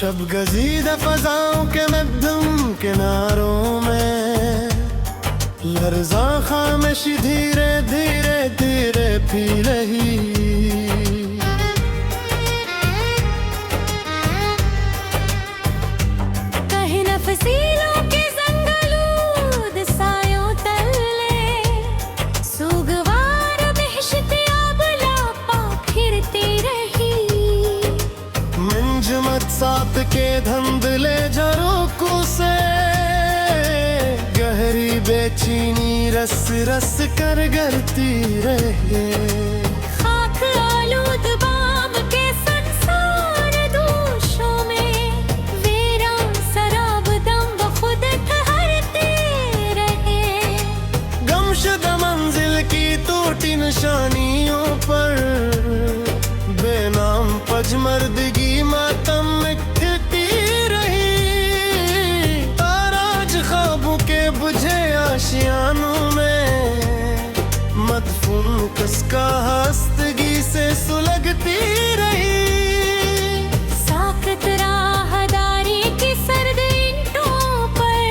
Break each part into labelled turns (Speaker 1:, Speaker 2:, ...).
Speaker 1: शब गजीदा फजाओं के मध्यम किनारों में लर्जा खामोशी धीरे धीरे धीरे पी रही।
Speaker 2: कहे नफसीलों के जंगलूद सायों तले सुगवार बेहशते आबला पा फिरती रही।
Speaker 1: मंजमत सात के धंधले झरोकों से गहरी बेचीनी रस रस कर गरती रहे।
Speaker 2: खाक आलूद बाम के संसार दोषों में वीरान शराब दम खुद ठहरते रहे।
Speaker 1: गमशुदा मंजिल की टूटी निशानियों पर बेनाम पजमर्दगी मातम मिटती रही। ताराज ख्वाबों के बुझे आशियानों में मदफून कसका हस्तगी से सुलगती रही।
Speaker 2: साकत राहदारी की सर्द ईंटों पर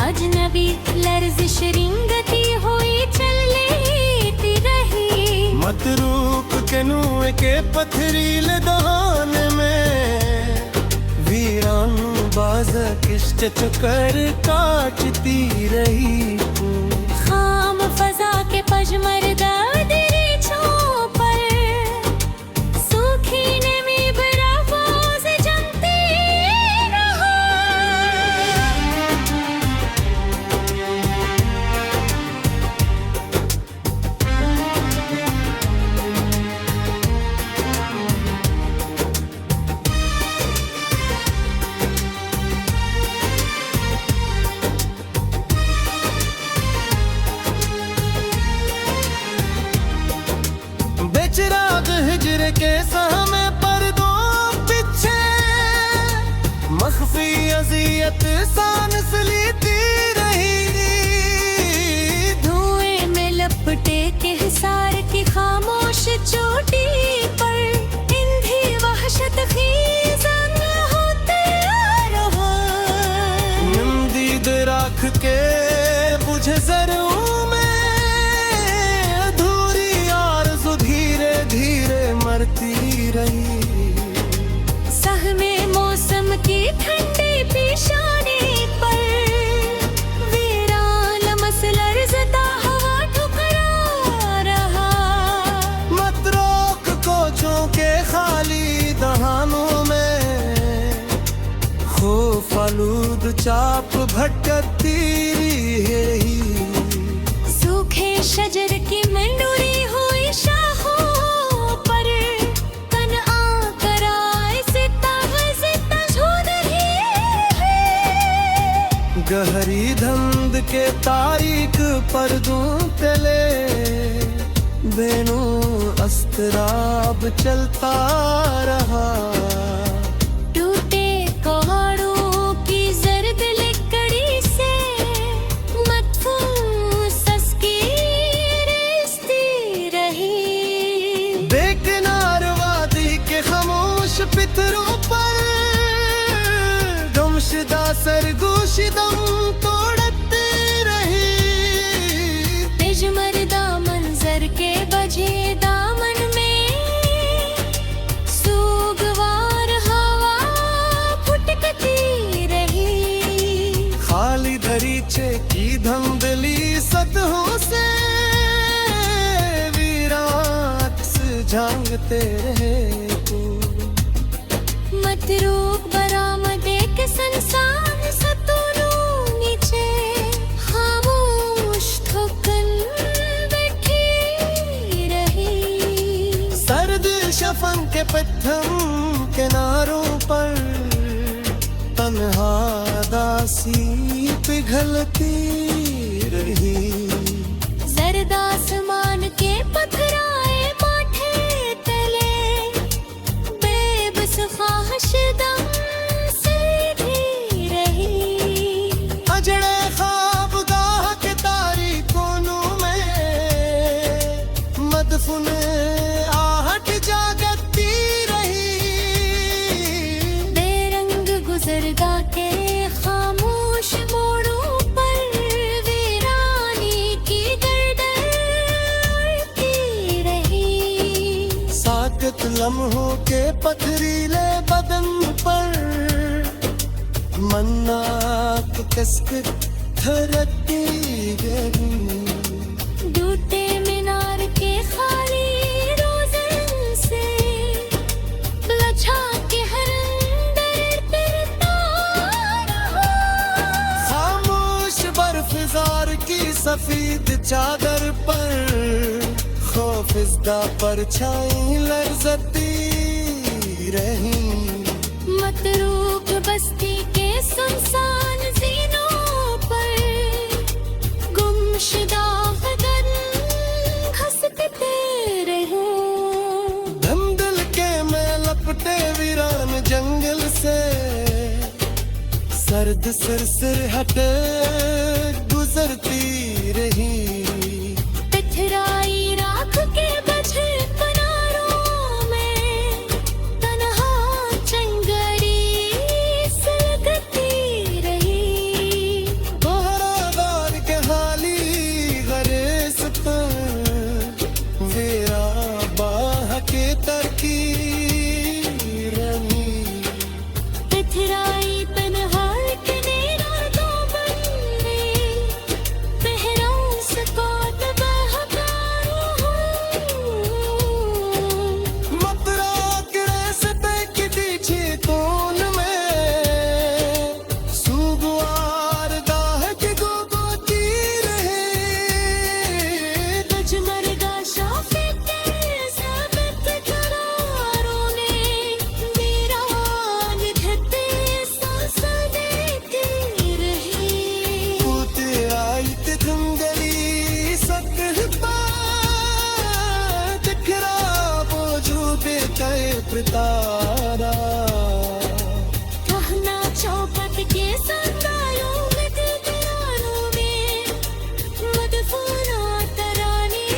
Speaker 2: अजनबी लर्जिश रिंगती हुई चलती रही।
Speaker 1: मतरूक के नुए के पथरीले दहाने में वीरान बाज किश्त चकर काटती रही।
Speaker 2: खाम फजा के पजमरदा दरीचों पर सूखी नमी बराफों से जमती रहा।
Speaker 1: बेचिराग हिजर के सहमे पर्दों पीछे मख्फी अजियत सांस लेती रही।
Speaker 2: धुएं में लपटे के हिसार की खामोश चोटी पर इंधी वहशत खीज़न होते रहा।
Speaker 1: नमदीद राख के बुझे ज़रों में अधूरी आरज़ू धीरे धीरे मरती रही।
Speaker 2: सहमे मौसम की ठंडी पेशानी पर वीरान मसलर्ज़ता हवा ठुकरा रहा।
Speaker 1: मतरोक कोचों के खाली दहानों में खौफ आलूद चाप भटकती रही।
Speaker 2: सूखे शजर की मंडूरी हुई शाखों पर तन आकर आए सिता झूद रही है।
Speaker 1: गहरी धंध के तारीख पर्दों तले बेनो अस्तराब चलता रहा।
Speaker 2: टूटे पहाड़ों की जर्द लकड़ी से मदफून सस्की रिश्ती रही।
Speaker 1: बेकिनार वादी के खामोश पितरों पर गमशदा सरगोशी दम तोड़ती रही।
Speaker 2: पेशमर्दा मंजर के बजे दामन में सूगवार हवा फुटकती रही।
Speaker 1: खाली दरीचे की धंधली सतहों से वीरान से झांकते रहे।
Speaker 2: मतरूक बरामदे के संसान सतूरों नीचे खामोश ठोकर बैठी रही।
Speaker 1: सर्द शफन के पत्थर किनारों पर तन्हा दासी पिघलती रही।
Speaker 2: जर्द आसमान के पथराए माथे तले बेबस ख्वाहिश दम सीधी रही।
Speaker 1: अजड़े ख्वाबगाह के तारीख कोनों में मदफून आहट जागती रही। शायद लम्हों के पथरीले बदन पर मन्ना की कसक धड़कती गई।
Speaker 2: टूटे मीनार के खाली रोज़न से लच्छा के हर अंदर फिरता रहा।
Speaker 1: खामोश बर्फजार की सफेद चादर पर खौफज़दा परछाई लरज़ती रही।
Speaker 2: मतरूक बस्ती के सुनसान ज़ीनों पर गुमशुदा बदन घसते रहे।
Speaker 1: धंधल के में लपटे वीरान जंगल से सर्द सिर हटे गुजरती रही।
Speaker 2: पिथराई राख के बजे किनारों में तन्हा चंगरी सुलगती रही।
Speaker 1: पहरादार के हाली गरेस पर वेरा बाह के तरकी रही।
Speaker 2: पिथराई तन्हार के नीरादों बनने पहराऊं सकोत बहकारों।
Speaker 1: मतरा के रास्ते की दीछे कोन में सुगवार दाह के गोगोती रहे।
Speaker 2: रजमरदा शाफे के साबित करारों ने मेरा निधते सांस देती रही।
Speaker 1: पूते आई ते धुंधली सतह पर दिखरा वजूदे तय प्रतारा।
Speaker 2: कहना चौपट के संदायों में दीवारों में मदफूना तराने।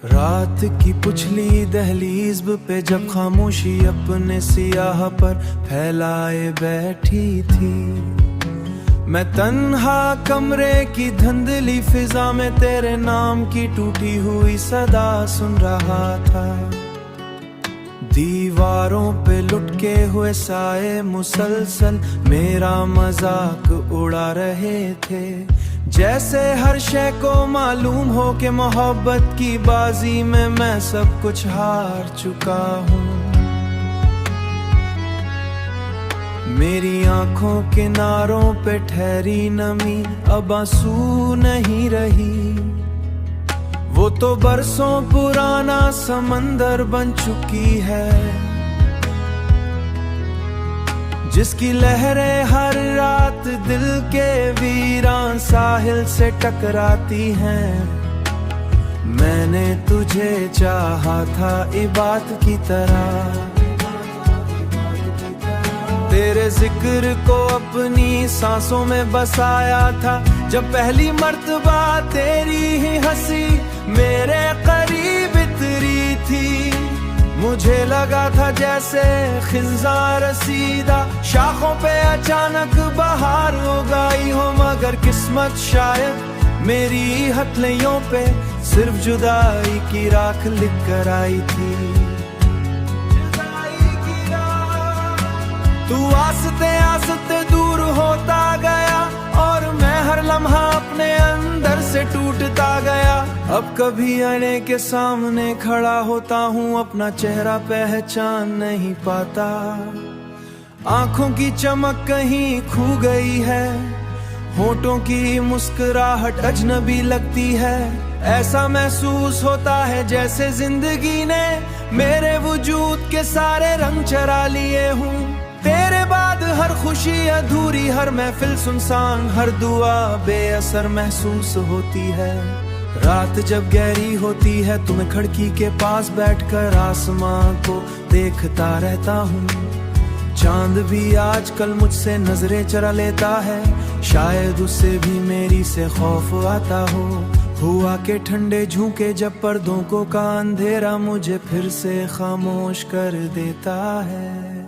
Speaker 3: रात की पुछली दहलीज पे जब खामोशी अपने सियाह पर फैलाए बैठी थी, मैं तन्हा कमरे की धुंधली फिजा में तेरे नाम की टूटी हुई सदा सुन रहा था। दीवारों पे लुटके हुए साए मुसलसल मेरा मजाक उड़ा रहे थे। जैसे हर शय को मालूम हो कि मोहब्बत की बाजी में मैं सब कुछ हार चुका हूँ। मेरी आंखों किनारों पे ठहरी नमी अब आंसू नहीं रही। वो तो बरसों पुराना समंदर बन चुकी है, जिसकी लहरें हर रात दिल के वीरान साहिल से टकराती हैं। मैंने तुझे चाहा था इबादत की तरह, तेरे जिक्र को अपनी सांसों में बसाया था। जब पहली मर्तबा तेरी ही हंसी मेरे करीब इतरी थी, मुझे लगा था जैसे खिंजार रसीदा शाखों पे अचानक बहार हो गई हो। मगर किस्मत शायद मेरी हथेलियों पे सिर्फ जुदाई की राख लिख कर आई थी। तू आस्ते आस्ते दूर होता गया और मैं हर लम्हा अपने अंदर से टूटता गया। अब कभी आईने के सामने खड़ा होता हूँ, अपना चेहरा पहचान नहीं पाता। आंखों की चमक कहीं खो गई है, होठों की मुस्कुराहट अजनबी लगती है। ऐसा महसूस होता है जैसे जिंदगी ने मेरे वजूद के सारे रंग चरा लिए हूँ। तेरे बाद हर खुशी अधूरी, हर महफिल सुनसान, हर दुआ बेअसर महसूस होती है। रात जब गहरी होती है तो मैं खिड़की के पास बैठकर आसमां को देखता रहता हूँ। चांद भी आजकल मुझसे नजरें चरा लेता है, शायद उसे भी मेरी से खौफ आता हो। हुआ के ठंडे झोंके जब पर्दों को का अंधेरा मुझे फिर से खामोश कर देता है।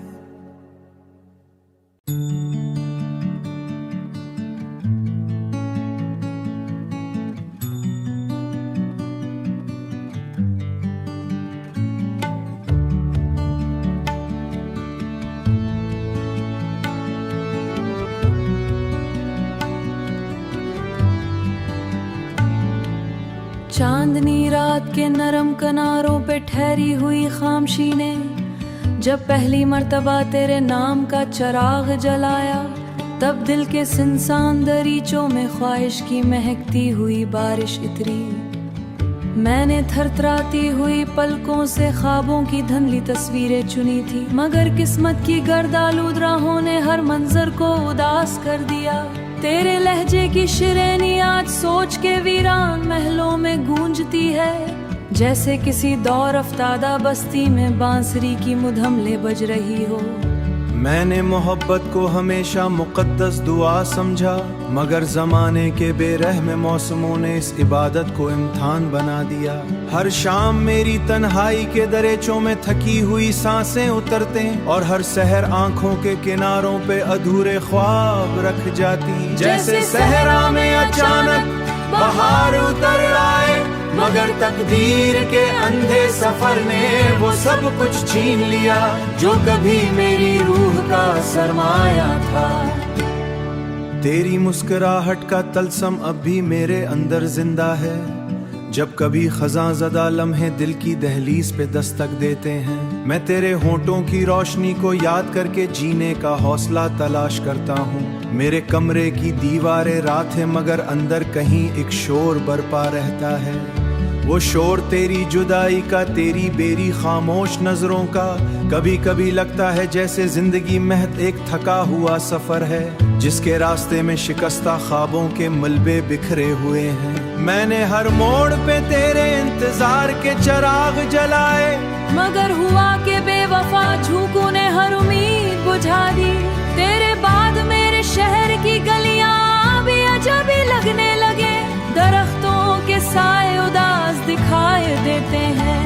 Speaker 4: चांदनी रात के नरम किनारों पे ठहरी हुई खामोशी ने जब पहली मर्तबा तेरे नाम का चिराग जलाया, तब दिल के सुनसान दरीचों में ख्वाहिश की महकती हुई बारिश इतरी। मैंने थरथराती हुई पलकों से ख्वाबों की धुंधली तस्वीरें चुनी थी, मगर किस्मत की गर्दालूद राहों ने हर मंजर को उदास कर दिया। तेरे लहजे की शिरेनी आज सोच के वीरान महलों में गूंजती है, जैसे किसी दौर अफ्तादा बस्ती में बांसुरी की मुधमले बज रही हो।
Speaker 3: मैंने मोहब्बत को हमेशा मुकद्दस दुआ समझा, मगर जमाने के बेरहम मौसमों ने इस इबादत को इम्तिहान बना दिया। हर शाम मेरी तन्हाई के दरेचों में थकी हुई सांसें उतरते और हर सहर आंखों के किनारों पे अधूरे ख्वाब रख जाती। जैसे सहरा में अचानक बाहर उतर आए, मगर तकदीर के अंधे सफर ने वो सब कुछ छीन लिया जो कभी मेरी रूह का सरमाया था। तेरी मुस्कुराहट का तलस्म अब भी मेरे अंदर जिंदा है, जब कभी खज़ां ज़दा लम्हे दिल की दहलीज पे दस्तक देते हैं। मैं तेरे होंठों की रोशनी को याद करके जीने का हौसला तलाश करता हूँ। मेरे कमरे की दीवारें रात है, मगर अंदर कहीं एक शोर बरपा रहता है। वो शोर तेरी जुदाई का, तेरी बेरी खामोश नजरों का। कभी कभी लगता है जैसे जिंदगी महज एक थका हुआ सफर है, जिसके रास्ते में शिकस्ता ख्वाबों के मलबे बिखरे हुए हैं। मैंने हर मोड़ पे तेरे इंतजार के चिराग जलाए,
Speaker 4: मगर हुआ के बेवफा झोंकों ने हर उम्मीद बुझा दी। तेरे बाद मेरे शहर की गलियां भी अजब ही लगने लगे, दरख्तों के साए उदास दिखाई देते हैं,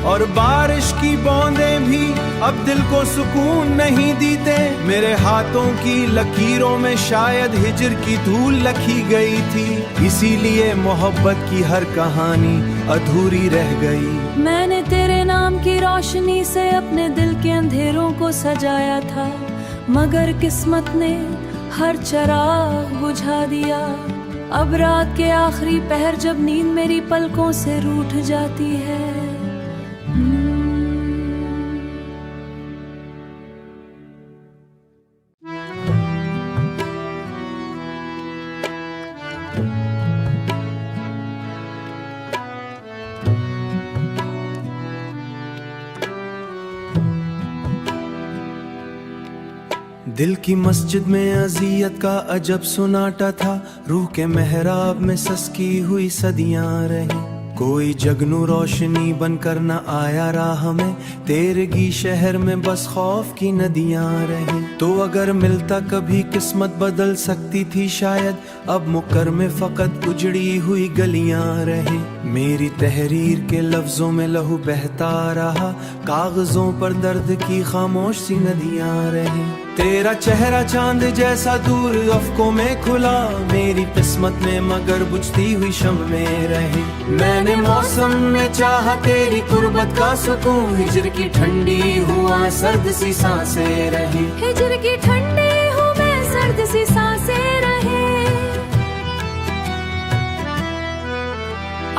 Speaker 3: और बारिश की बूंदें भी अब दिल को सुकून नहीं देते। मेरे हाथों की लकीरों में शायद हिजर की धूल लखी गई थी, इसीलिए मोहब्बत की हर कहानी अधूरी रह गई।
Speaker 4: मैंने तेरे नाम की रोशनी से अपने दिल के अंधेरों को सजाया था, मगर किस्मत ने हर चिराग बुझा दिया। अब रात के आखिरी पहर जब नींद मेरी पलकों से रूठ जाती है,
Speaker 3: दिल की मस्जिद में अजियत का अजब सुनाटा था, रूह के मेहराब में ससकी हुई सदियां रही। कोई जगनू रोशनी बनकर न आया राह में, तेरगी शहर में बस खौफ की नदियां रही। तो अगर मिलता कभी किस्मत बदल सकती थी शायद, अब मुकर में फकत उजड़ी हुई गलियां रही। मेरी तहरीर के लफ्जों में लहू बहता रहा, कागजों पर दर्द की खामोश सी नदियां रही। तेरा चेहरा चांद जैसा दूर अफकों में खुला, मेरी किस्मत में मगर बुझती हुई शम्म में रही। मैंने मौसम में चाहा तेरी कुर्बत का सुकून, हिजर की ठंडी हुआ सर्द सी सांसें रही।
Speaker 4: हिजर की ठंडी हूँ मैं, सर्द सी सांसें रहे।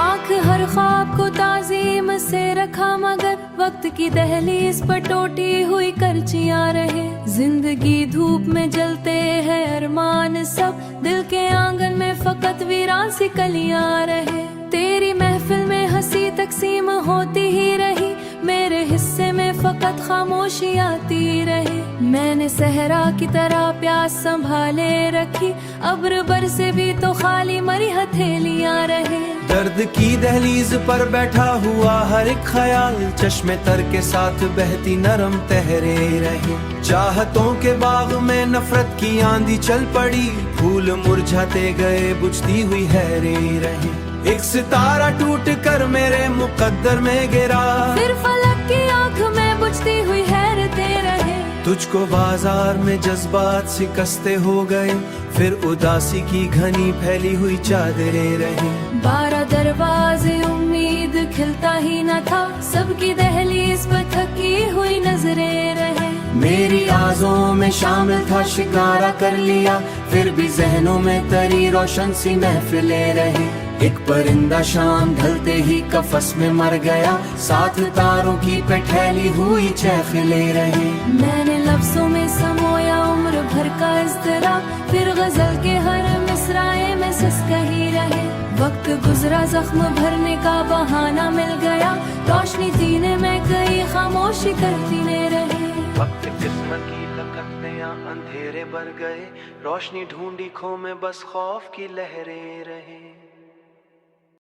Speaker 4: आँख हर ख्वाब को ताजीम से रखा, मगर वक्त की दहलीज पर टूटी हुई करचियां रहे। जिंदगी धूप में जलते हैं अरमान सब, दिल के आंगन में फकत वीरान सी कलियां रहे। तेरी महफिल में हंसी तकसीम होती ही रही, मेरे हिस्से में फकत खामोशी आती रही। मैंने सहरा की तरह प्यास संभाले रखी, अब्र बरसे भी तो खाली मरी हथेलियां रहे।
Speaker 3: दर्द की दहलीज पर बैठा हुआ हर एक ख्याल, चश्मे तर के साथ बहती नरम तहरे रही। चाहतों के बाग में नफरत की आंधी चल पड़ी, फूल मुरझाते गए बुझती हुई हैरे रही। एक सितारा टूट कर मेरे मुकद्दर में गिरा।
Speaker 4: फिर फलक की आंख में बुझती हुई हैरतें रहे।
Speaker 3: तुझको बाजार में जज्बात शिकस्ते हो गए, फिर उदासी की घनी फैली हुई चादरें रही।
Speaker 4: 12 दरवाजे उम्मीद खिलता ही न था, सबकी दहलीज पर थकी हुई नजरें रहे।
Speaker 1: मेरी आजों में शामिल था शिकारा कर लिया, फिर भी जहनों में तरी रोशन सी महफिलें रही। एक परिंदा शाम ढलते ही कफस में मर गया, साथ तारों की पेठैली हुई चहखिलें रही।
Speaker 4: मैंने लफ्जों में समोया उम्र भर का इज़्तिराब, फिर गजल के हर मिसराए में सिसकही रहे। वक्त गुजरा जख्म भरने का बहाना मिल गया, रोशनी जीने में कई खामोशी करती ने रहे।
Speaker 3: वक्त किस्मत की लकत या अंधेरे भर गए, रोशनी ढूंढी खो में बस खौफ की लहरें रहे।